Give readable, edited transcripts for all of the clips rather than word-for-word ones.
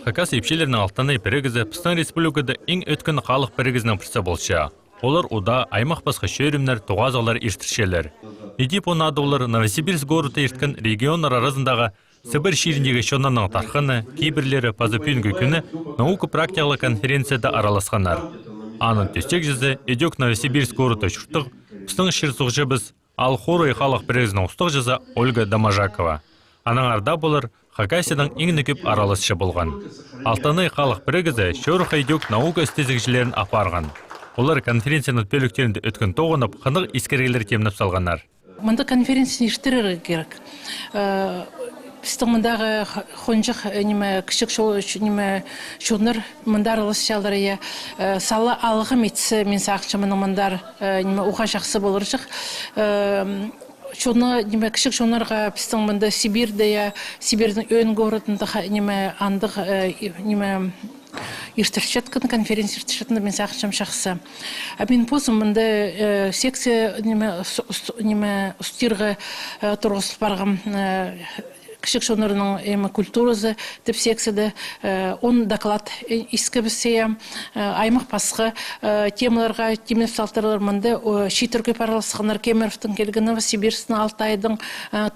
Хакас епшелерінің алтаны бірігізі Пыстан Республикада ең өткен халық бірігізінің пірсі болшы. Олар уда аймақ басқа шөрімнер, туғазалар ертіршелер. Едеп онады олар Новосибирск городы ерткен регионар арасындағы Сібір шеріндегі шонанның тарқыны, кейбірлері пазапүйінгі күні наука практикалы конференцияда араласқанар. Анын төстек жүзі Эдек Новосибирск городы шұрттық, Пыстан шерсуғжы біз ал хорой халық бірігізінің ұстық жүзі Ольга Дамажакова. Анаңарда болар Хакасияның ең нүкіп араласшы болған. Алтаны халық бірігізі Шөріқ Эдек наука істезікшілерін апарған. Олар конференцияның өтпеліктерінде өткен тоғынып, қынық искергелер темініп салғанар. Мұнда конференцияны ештірері керек. Біздің мұндағы қонжық кішік шоғыныр мұндар алысшалары салы алғы метсі мен сақшы мұндар ұға жақсы болыр жық. Кішік шоғынырға біздің мұнда Сибирдің өн ғорытында андық ертіршеткен конференция ертіршетінде мен сақшым шақсы. Мен позым мұнда секция ұстырғы тұрғысып барғым кішік шоғынырының культурасы деп секседі. Он доклад искібісе аймақ басқы темаларға темел салтарлар мұнда шетірге параласқанар Кемеровтың келген, Новосибирскің, Алтайдың,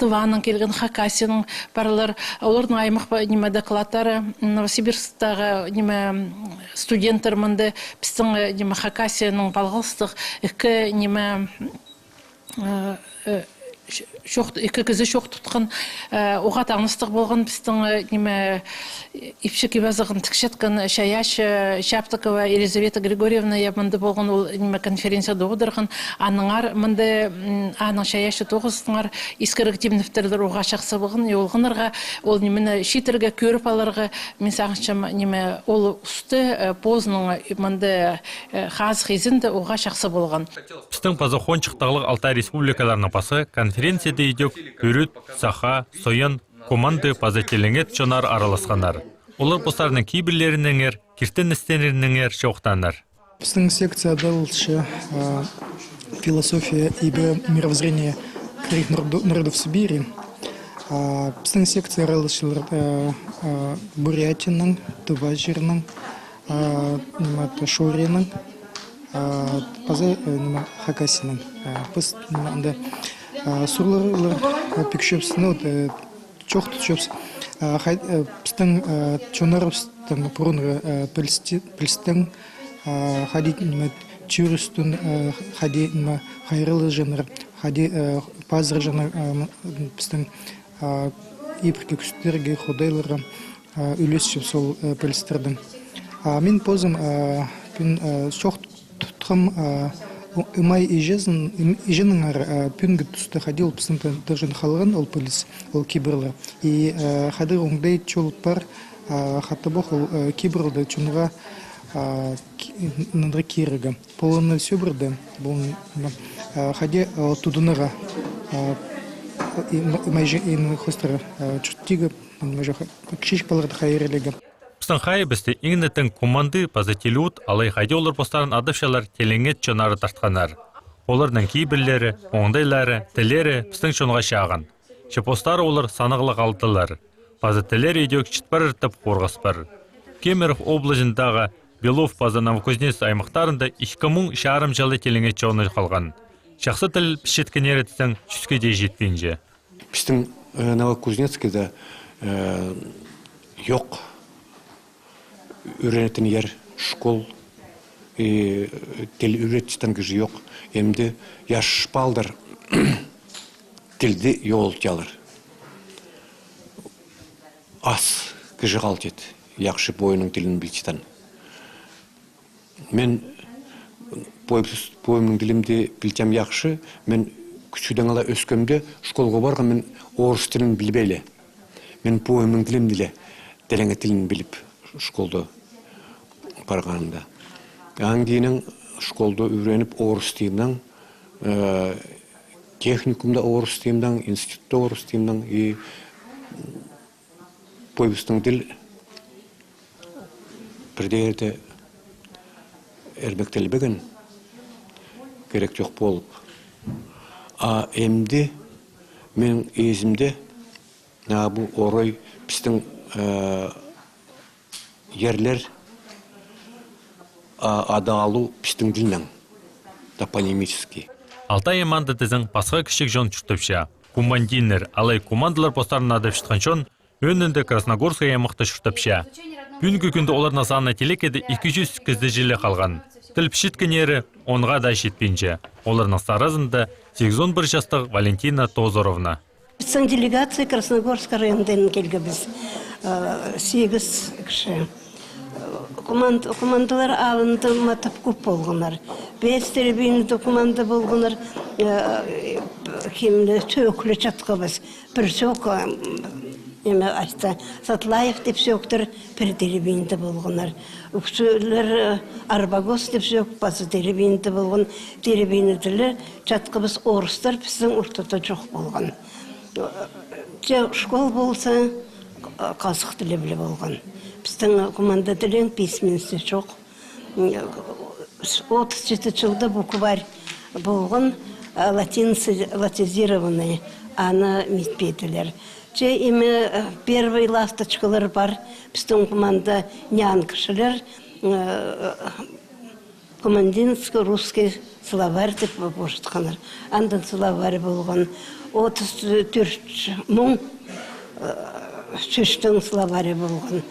Тываның келген, Хакасияның паралар. Олардың аймақ докладтары Новосибирсктағы студенттер мұнда біздің Хакасияның балғылыстық екі кізі шоқ тұтқан оға таңыстық болған біздің ипшік ебазығын тікшеткен Шаяш Шаптыкова Елизавета Григорьевна мұнды болған ол конференцияда отырған аныңар мұнды аның Шаяшы тоғыстыңар ескірік темніфтерлер оға шақсы болған олғынырға ол шетірге көріп аларға мен сағыншым ол ұсты позының мұнды қаз хезінді оға шақсы болған. Біздің пазахон шықтағылық Алтай республикаларының пасы конференцияда идек үріт, саха, сойын, команды пазателеңет чонар араласқанар. Олар постарының кейбірлерініңер, кіртін істенерініңер шоқтанар. Біздің секцияда ұлтшы философия и мировоззрение коренных народов Сибири. Біздің секция араласшылар Бурятияның, Тыважирның, Шорияның, Хакасияның. Біз Сурлар пикшепс, чоқ тұтшепс. Біздің чонарыбыстың бұрынғы пілістің, хади чүрістің, хади қайрылы жаныр, хади пазыр жаныр біздің епірке күстерге, ходайларға үлесшеп сол пілістердің. Мен позым чоқ тұтқым Умай иженің пүнгі тұсты қадил пысынты дұржын қалған ол полис, ол кибірлі. И қадыр оңдай чолып бар қатты боқ ол кибірлді чонға нандыры керігі. Полыны сөбірді, қаде тұдыныға умай жен қостары чүттегі кішеш балырды қайырелігі. Біздің қай бізді еңнетін команды пазателют алай қайде олар постарын адыпшалар теленет чонары тартқанар. Олардың кейбірлері, оңдайлары, тілері біздің чонға шағын. Шепостары олар санығылық алдылар. Пазателер едек чітпар ұртып қорғаспар. Кемеров облажындағы Белов паза Новокузнец аймақтарында 2000 шарым жылы теленет чоны қалған. Шақсы тіл пішеткен еретістің жүзге де жетпейінже. Біздің Новокузнецкеде жоқ үйренетін ер школ, тіл үйретістен кіжі жоқ. Емді яш балдар тілді еолтялар. Ас кіжі қалт ет, яқшы бойының тілін білчітен. Мен бойымның тілімді білтем яқшы, мен күшіден ала өскемде школға барға мен орыс тілін білбейлі. Мен бойымның тілімділі, дәлеңе тілін біліп школда барғанында. Аңдейінің школда үйреніп орыс деймдің, техникумда орыс деймдің, институтта орыс деймдің, бойбістің тіл бірдерді әрбектелі бігін керек жоқ болып. Әмді мен өзімде бұл орой біздің ерлер адалу пистің ділнің, топонимический. Алтай еманды тізің пасға кішік жон чүртіпші. Командинер, алай командалар постарына адып шытқан жон, өнінде Красногорская ямақты чүртіпші. Бүгінгі күнді олар насаны телекеді 200 кізді желі қалған. Тіл пішіткен ері онға да жетпейінше. Оларның саразында 81 жастық Валентина Тозоровна. Біздің делегация Красногорск райондан келгенбіз. 8 кіші. Командалар алынды матап көп болғанар. 5 тербейінді команда болғанар. Кемді төклі жатқабыз. Бір сөк айтса Сатлаев деп сөктір бір тербейінді болғанар. Үксілер Арбагос деп сөк басы тербейінді болған. Тербейінділер жатқабыз орыстар біздің ұртыда жоқ болған. Школ болса қазық тілі білі болған. Біздің команда тілін письменсі жоқ. 37 жылда букварь болған латизированный, аны метпетілер. Имі первый ласточкалар бар. Біздің команда нян кішілер, командинский русский словарь деп бошытқанар. Андын словарь болған 34 мың сөздің словарь болған.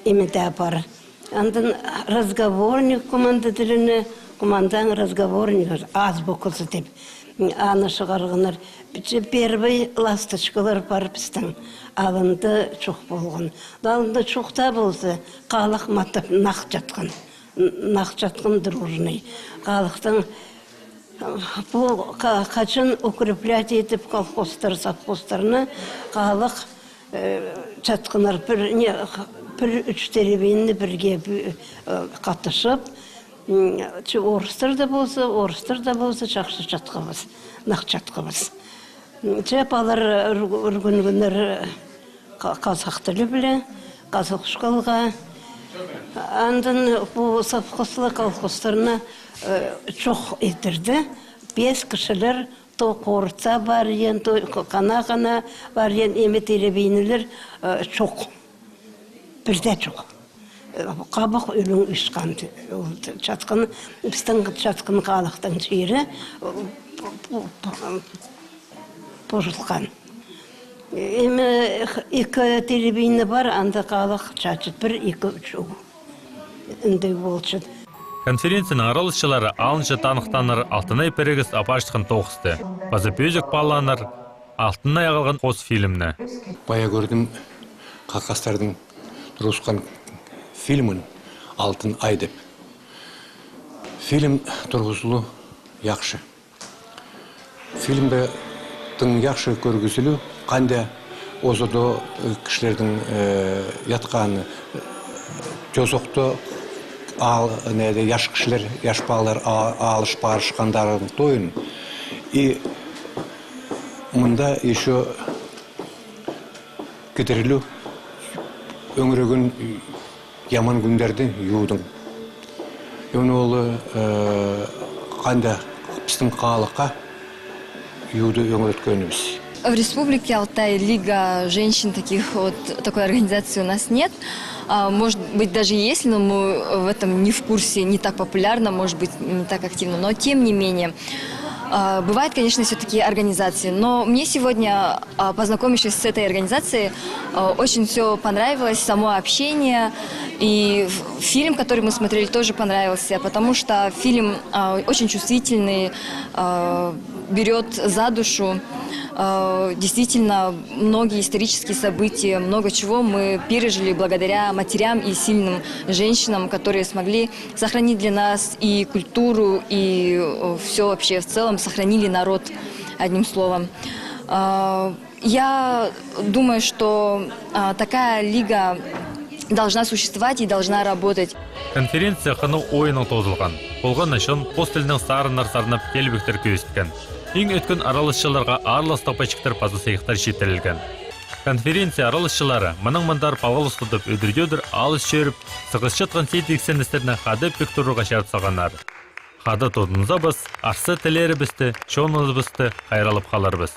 Имеда бар. Андын разговорник команда тіліні, командаң разговорник, азбукасы деп. Аны шығарғанар. Первый ласточкалар бар біздің. Алынды чоқ болған. Алынды чоқта болса, қалық матып нақ жатқан. Нақ жатқан дружный. Қалықтың бұл қачын укреплять етіп колхозтар, совхозтарына қалық жатқанар бір үш теребейінні бірге қатышып, орыстар да болса жақсы жатқабыз, нақ жатқабыз. Балар үргінгінер қазақ тілі білі, қазақ шқалға. Андын бұл совхозлы колхозтарына çox етірді. 5 кішілер то қорытса бар ен, то қана бар ен, еме теребейінілер çox. Бірде жоқ. Қабық өлің үшқан. Біздің жатқан қалықтың жері бұжылған. Еме 2 теребейіні бар, анда қалық жатшыд. 1-2-3 үнді болшыд. Конференцияның аралысшылары алыншы танықтаныр Алтынай Перегіс апаштықын тоғысты. Базы пөзік паланыр Алтынай ағалған қос фильмні. Бая көрдім қақастардың тұрғысқан фильмін «Алтын ай» деп. Фильм тұрғызылу яқшы. Фильмді тың яқшы көргізілу, қанда озыды кішілердің ятқаны жосоқты яш кішілер, яш балалар алыш барышқандарын тойын. И мұнда еще кетірілу өңіреген яман күндерді юудың. Оны олы қанда біздің қалыққа юуды өңіреткеніміз. В Республике Алтай Лига женщин такой организации у нас нет. Может быть, даже если, но мы в этом не в курсе, не так популярно, может быть, не так активно. Но тем не менее, бывают, конечно, все-таки организации. Но мне сегодня, познакомившись с этой организацией, очень все понравилось, само общение. И фильм, который мы смотрели, тоже понравился, потому что фильм очень чувствительный, берет за душу. Действительно, многие исторические события, много чего мы пережили благодаря матерям и сильным женщинам, которые смогли сохранить для нас и культуру, и все вообще в целом, сохранили народ, одним словом. Я думаю, что такая лига должна существовать и должна работать. Конференция қыны ойының тозылған. Болған үшін қос тілінің сарынар сарынап келбектер көйісткен. Ең өткен аралысшыларға арластық пачықтар пазы сайықтар шетірілген. Конференция аралысшылары мұның-мұндар пағылыс тұтып өдір-өдір алыс шөріп, сығыз жатқан сейт-ексен істеріне қады пектуруға шарт сағанар. Қады тодыныза біз, арсы тілері бізді, шоңыз бізді, қайралып қалар біз.